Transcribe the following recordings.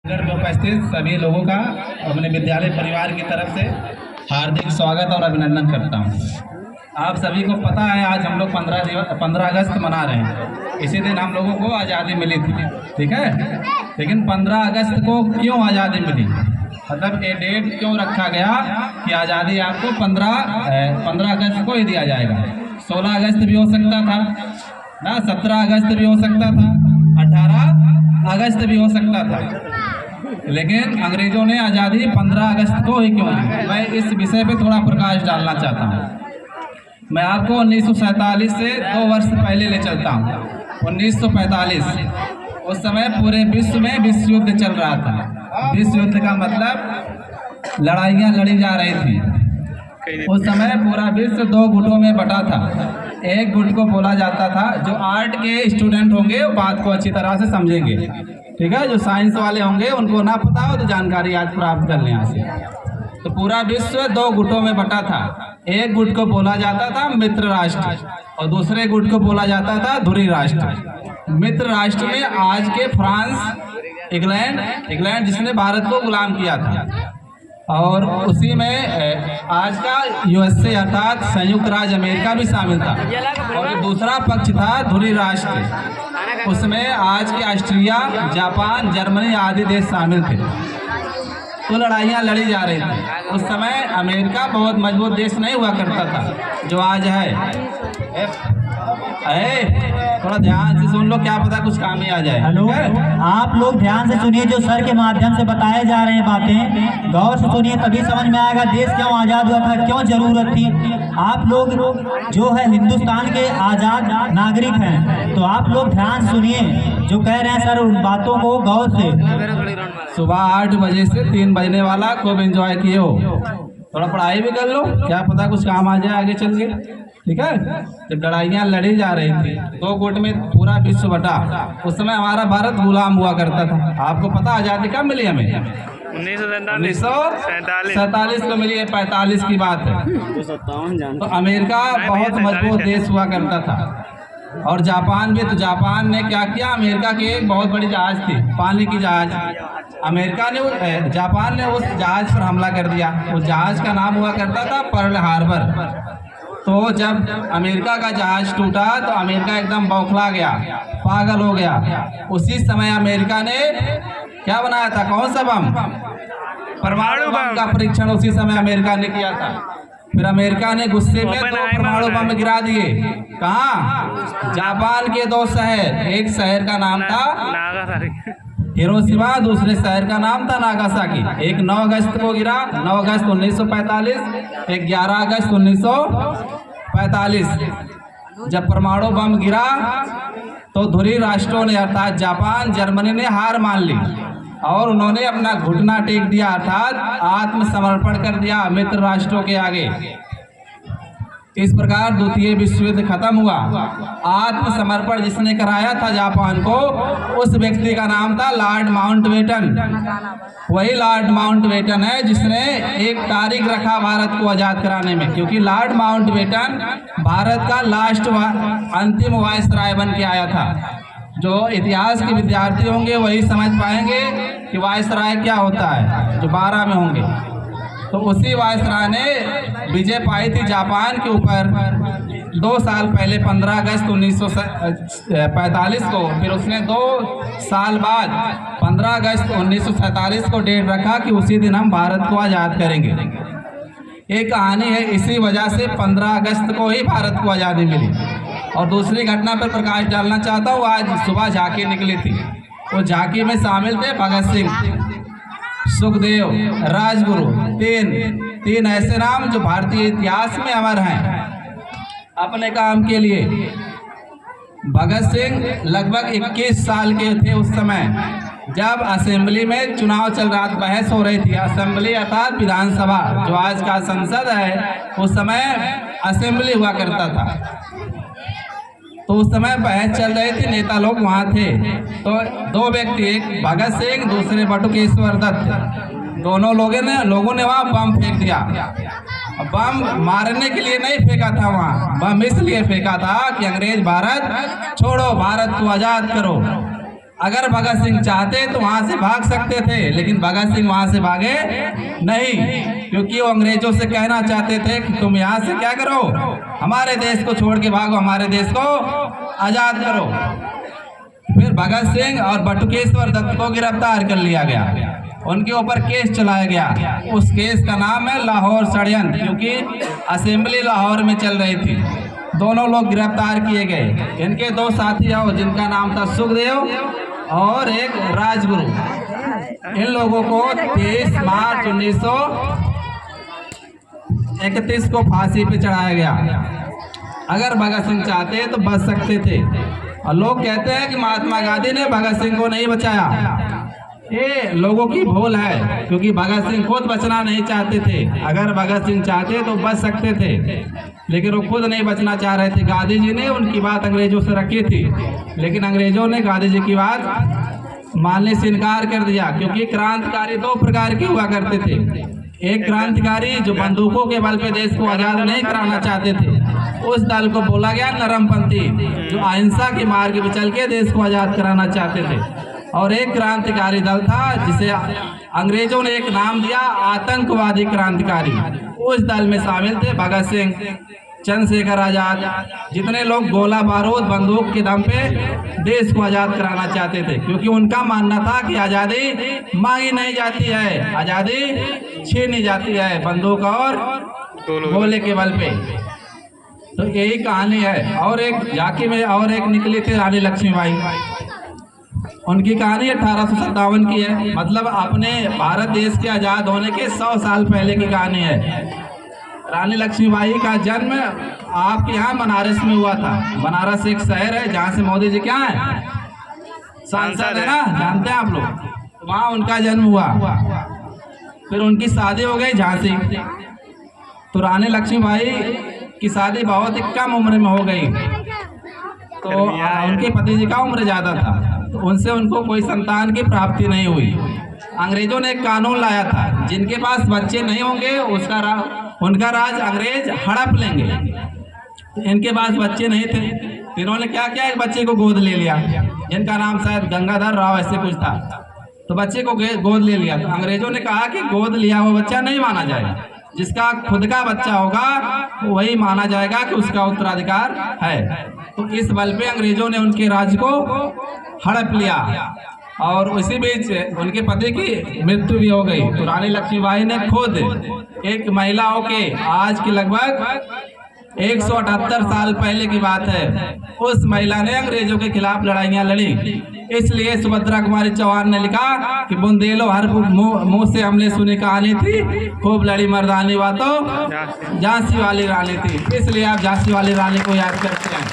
नगर में उपस्थित सभी लोगों का अपने विद्यालय परिवार की तरफ से हार्दिक स्वागत और अभिनंदन करता हूं। आप सभी को पता है आज हम लोग 15 अगस्त मना रहे हैं। इसी दिन हम लोगों को आज़ादी मिली थी, ठीक है। लेकिन 15 अगस्त को क्यों आज़ादी मिली, मतलब ये डेट क्यों रखा गया कि आज़ादी आपको 15 अगस्त को ही दिया जाएगा। 16 अगस्त भी हो सकता था ना, 17 अगस्त भी हो सकता था, 18 अगस्त भी हो सकता था, लेकिन अंग्रेजों ने आज़ादी 15 अगस्त को ही क्यों दी। मैं इस विषय पे थोड़ा प्रकाश डालना चाहता हूँ। मैं आपको 1947 से 2 वर्ष पहले ले चलता हूँ। 1945 उस समय पूरे विश्व में विश्व युद्ध चल रहा था। विश्व युद्ध का मतलब लड़ाइयाँ लड़ी जा रही थी। उस समय पूरा विश्व 2 गुटों में बटा था। एक गुट को बोला जाता था, जो आर्ट के स्टूडेंट होंगे वो बात को अच्छी तरह से समझेंगे, ठीक है। जो साइंस वाले होंगे उनको ना पता हो तो जानकारी आज प्राप्त कर लें यहाँ से। तो पूरा विश्व 2 गुटों में बटा था। एक गुट को बोला जाता था मित्र राष्ट्र और दूसरे गुट को बोला जाता था धुरी राष्ट्र। मित्र राष्ट्र में आज के फ्रांस, इंग्लैंड जिसने भारत को गुलाम किया था, और उसी में आज का यूएसए अर्थात संयुक्त राज्य अमेरिका भी शामिल था। और दूसरा पक्ष था धुरी राष्ट्र, उसमें आज के ऑस्ट्रिया, जापान, जर्मनी आदि देश शामिल थे। तो लड़ाइयाँ लड़ी जा रही थी। उस समय अमेरिका बहुत मजबूत देश नहीं हुआ करता था जो आज है। थोड़ा ध्यान से सुन लो, क्या पता कुछ काम ही आ जाए। हेलो, आप लोग ध्यान से सुनिए, जो सर के माध्यम से बताए जा रहे हैं बातें गौर से सुनिए, तभी समझ में आएगा देश क्यों आज़ाद हुआ था, क्यों जरूरत थी। आप लोग जो है हिंदुस्तान के आज़ाद नागरिक हैं, तो आप लोग ध्यान सुनिए जो कह रहे हैं सर, उन बातों को गौर से। सुबह 8 बजे से 3 बजने वाला खूब एंजॉय किए हो, थोड़ा पढ़ाई भी कर लो, क्या पता कुछ काम आ जाए आगे चल के, ठीक है। जब लड़ाइयाँ लड़ी जा रही थी 2 गुट में पूरा विश्व बटा, उस समय हमारा भारत गुलाम हुआ करता था। आपको पता आज़ादी कब मिली हमें? 1947 को मिली है। 45 की बात है। तो अमेरिका बहुत मजबूत देश हुआ करता था, और जापान भी। तो जापान ने क्या किया, अमेरिका की एक बहुत बड़ी जहाज थी, पानी की जहाज, जापान ने उस जहाज पर हमला कर दिया। उस जहाज का नाम हुआ करता था पर्ल हार्बर। तो जब अमेरिका का जहाज टूटा तो अमेरिका एकदम बौखला गया, पागल हो गया। उसी समय अमेरिका ने क्या बनाया था, कौन सा बम? परमाणु बम का परीक्षण उसी समय अमेरिका ने किया था। फिर अमेरिका ने गुस्से में 2 परमाणु बम गिरा दिए। कहाँ? जापान के 2 शहर, एक शहर का नाम था हिरोशिमा, दूसरे शहर का नाम था नागासाकी। एक 9 अगस्त को गिरा, 9 अगस्त 1945, एक 11 अगस्त 1945। जब परमाणु बम गिरा तो धुरी राष्ट्रों ने अर्थात जापान, जर्मनी ने हार मान ली और उन्होंने अपना घुटना टेक दिया, अर्थात आत्मसमर्पण कर दिया मित्र राष्ट्रों के आगे। इस प्रकार द्वितीय विश्व युद्ध खत्म हुआ। आत्मसमर्पण जिसने कराया था जापान को, उस व्यक्ति का नाम था लॉर्ड माउंटबेटन। वही लॉर्ड माउंटबेटन है जिसने एक तारीख रखा भारत को आज़ाद कराने में, क्योंकि लॉर्ड माउंटबेटन भारत का लास्ट अंतिम वायसराय बन के आया था। जो इतिहास के विद्यार्थी होंगे वही समझ पाएंगे कि वायसराय क्या होता है, जो 12 में होंगे। तो उसी वायसराय ने विजय पाई थी जापान के ऊपर 2 साल पहले, 15 अगस्त 1945 को। फिर उसने 2 साल बाद 15 अगस्त 1947 को डेट रखा कि उसी दिन हम भारत को आज़ाद करेंगे। एक कहानी है, इसी वजह से 15 अगस्त को ही भारत को आज़ादी मिली। और दूसरी घटना पर प्रकाश डालना चाहता हूँ। आज सुबह झांकी निकली थी, वो झांकी में शामिल थे भगत सिंह, सुखदेव, राजगुरु, तीन ऐसे नाम जो भारतीय इतिहास में अमर हैं अपने काम के लिए। भगत सिंह लगभग 21 साल के थे उस समय, जब असेंबली में चुनाव चल रहा था, बहस हो रही थी। असेंबली अर्थात विधानसभा, जो आज का संसद है, उस समय असेंबली हुआ करता था। तो उस समय बहस चल रही थी, नेता लोग वहाँ थे। तो 2 व्यक्ति, एक भगत सिंह, दूसरे बटुकेश्वर दत्त, दोनों लोगों ने वहाँ बम फेंक दिया। बम मारने के लिए नहीं फेंका था, वहाँ बम इसलिए फेंका था कि अंग्रेज भारत छोड़ो, भारत को आज़ाद करो। अगर भगत सिंह चाहते तो वहां से भाग सकते थे, लेकिन भगत सिंह वहां से भागे नहीं, क्योंकि वो अंग्रेजों से कहना चाहते थे कि तुम यहाँ से क्या करो, हमारे देश को छोड़ के भागो, हमारे देश को आजाद करो। फिर भगत सिंह और बटुकेश्वर दत्त को गिरफ्तार कर लिया गया, उनके ऊपर केस चलाया गया। उस केस का नाम है लाहौर षड्यंत्र, क्योंकि असेंबली लाहौर में चल रही थी। दोनों लोग गिरफ्तार किए गए। इनके दो साथी हो जिनका नाम था सुखदेव और एक राजगुरु। इन लोगों को 23 मार्च 1931 को फांसी पे चढ़ाया गया। अगर भगत सिंह चाहते तो बच सकते थे, और लोग कहते हैं कि महात्मा गांधी ने भगत सिंह को नहीं बचाया। ये लोगों की भूल है, क्योंकि भगत सिंह खुद बचना नहीं चाहते थे। अगर भगत सिंह चाहते तो बच सकते थे, लेकिन वो खुद नहीं बचना चाह रहे थे। गांधी जी ने उनकी बात अंग्रेजों से रखी थी, लेकिन अंग्रेजों ने गांधी जी की बात मानने से इनकार कर दिया, क्योंकि क्रांतिकारी दो प्रकार के हुआ करते थे। एक क्रांतिकारी जो बंदूकों के बल पे देश को आज़ाद नहीं कराना चाहते थे, उस दल को बोला गया नरमपंथी, जो अहिंसा के मार्ग पे चल के देश को आज़ाद कराना चाहते थे। और एक क्रांतिकारी दल था जिसे अंग्रेजों ने एक नाम दिया आतंकवादी क्रांतिकारी। उस दल में शामिल थे भगत सिंह, चंद्रशेखर आजाद, जितने लोग गोला बारूद बंदूक के दम पे देश को आज़ाद कराना चाहते थे, क्योंकि उनका मानना था कि आज़ादी मांगी नहीं जाती है, आज़ादी छीनी जाती है बंदूक और गोले के बल पे। तो यही कहानी है। और एक झांकी में और एक निकली थी रानी लक्ष्मीबाई। उनकी कहानी 1857 की है, मतलब अपने भारत देश के आज़ाद होने के 100 साल पहले की कहानी है। रानी लक्ष्मीबाई का जन्म आपके यहाँ बनारस में हुआ था। बनारस एक शहर है जहाँ से मोदी जी क्या है, सांसद है ना, जानते हैं आप लोग। वहाँ उनका जन्म हुआ। फिर उनकी शादी हो गई झांसी। तो रानी लक्ष्मीबाई की शादी बहुत ही कम उम्र में हो गई, तो उनके पति जी का उम्र ज़्यादा था, तो उनसे उनको कोई संतान की प्राप्ति नहीं हुई। अंग्रेजों ने एक कानून लाया था, जिनके पास बच्चे नहीं होंगे उनका राज अंग्रेज हड़प लेंगे। तो इनके पास बच्चे नहीं थे, इन्होंने क्या किया, एक बच्चे को गोद ले लिया, जिनका नाम शायद गंगाधर राव ऐसे कुछ था। तो बच्चे को गोद ले लिया। तो अंग्रेजों ने कहा कि गोद लिया हुआ बच्चा नहीं माना जाएगा, जिसका खुद का बच्चा होगा वही माना जाएगा कि उसका उत्तराधिकार है। तो इस बल पे अंग्रेजों ने उनके राज्य को हड़प लिया, और उसी बीच उनके पति की मृत्यु भी हो गई। तो रानी लक्ष्मीबाई ने खुद एक महिला होके, आज की लगभग 178 साल पहले की बात है, उस महिला ने अंग्रेजों के खिलाफ लड़ाइयाँ लड़ी। इसलिए सुभद्रा कुमारी चौहान ने लिखा कि बुंदेलो हर मुंह से हमने सुनी कहानी थी, खूब लड़ी मर्दानी बातों झांसी वाली रानी थी। इसलिए आप झांसी वाली रानी को याद करते हैं।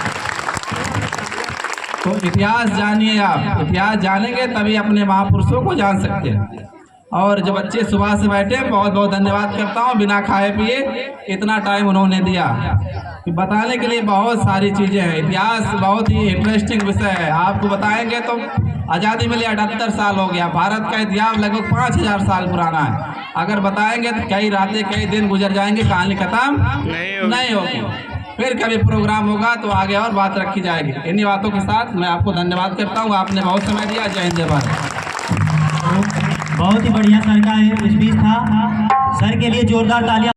तो इतिहास जानिए, आप इतिहास जानेंगे तभी अपने महापुरुषों को जान सकते हैं। और जो बच्चे सुबह से बैठे, बहुत बहुत धन्यवाद करता हूँ, बिना खाए पिए इतना टाइम उन्होंने दिया। बताने के लिए बहुत सारी चीज़ें हैं। इतिहास बहुत ही इंटरेस्टिंग विषय है, आपको बताएंगे तो आज़ादी मिली 78 साल हो गया। भारत का इतिहास लगभग 5000 साल पुराना है। अगर बताएंगे तो कई रातें कई दिन गुजर जाएंगे, कहानी खत्म नहीं होगी। फिर कभी प्रोग्राम होगा तो आगे और बात रखी जाएगी। इन्हीं बातों के साथ मैं आपको धन्यवाद करता हूँ, आपने बहुत समय दिया। जय हिंद, जय भारत। बहुत ही बढ़िया सर का स्पीच था। सर के लिए जोरदार तालियां।